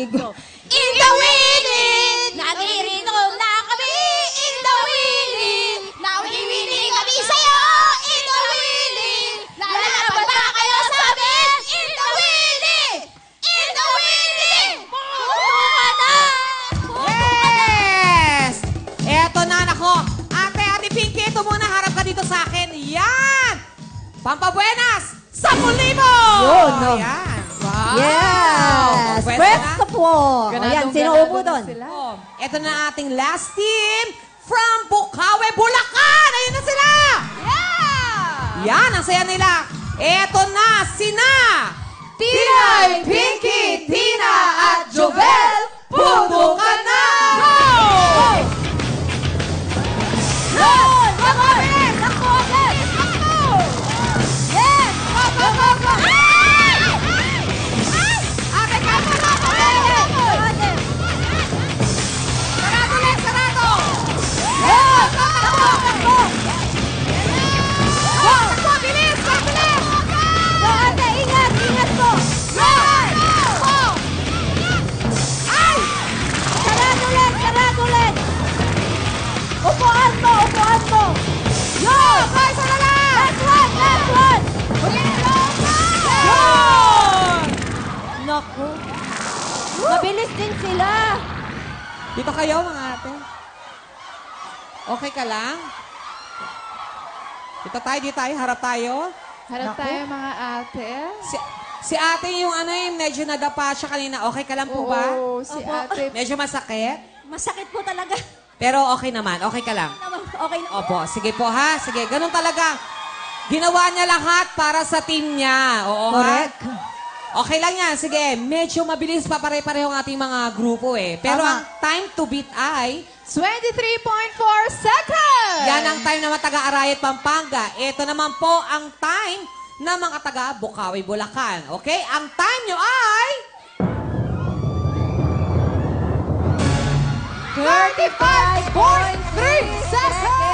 narinig ko. In the willing, naririno na kami. In the willing, nawiwili kami sa'yo. In the willing, lalaban ba kayo sa amin? In the willing, in the willing. Puto ka na. Yes! Eto na, nako. Ate Pinky, ito muna. Harap ka dito sa akin. Yan! Pampabuenas! 10,000! Yun, no? Ayan. Wow! Yes! Pwesto Pwesto po. Ganadong Ayan, sino ganado upo na doon? sila. Oh, ito na ating last team from Bukawe, Bulacan! Ayun na sila! Yeah! Yan, ang saya nila. Ito na, sina! Tinay, Pinky, Tina, at Jovel, puto ka na! Yun! Ako! Ako! Ako! Yes! Go, go, go, go! Ate, kapo na ako! Sarado lang, sarado! Yes! Takbo! Takbo! Go, takbo, bilis! Bilis! Go, ate! Ingat! Ingat po! Yes! Go! Ay! Sarado ulit! Sarado ulit! Upuan mo! Upuan mo! Yo! Kaya sa lala! Last one! Last one! Yun! Naku! Mabilis din sila! Dito kayo, mga ate. Okay ka lang? Dito tayo, harap tayo. Harap Naku. tayo mga ate. Si ate yung medyo nadapa siya kanina. Okay ka lang po ba? Oo, si Opo. ate. Medyo masakit? Masakit po talaga. Pero okay naman. Okay ka lang. Okay na. Opo, sige po ha. Sige, ganun talaga. Ginawa niya lahat para sa team niya. Oo Correct. ha? Okay lang yan. Sige, medyo mabilis pa pare-pareho ang ating mga grupo eh. Pero Tama. ang time to beat ay, 23.4 seconds! yan ang time ng mga taga-Arayat, Pampanga. Ito naman po ang time ng mga taga-Bukawi, Bulacan. Okay? Ang time nyo ay... 35.3 seconds!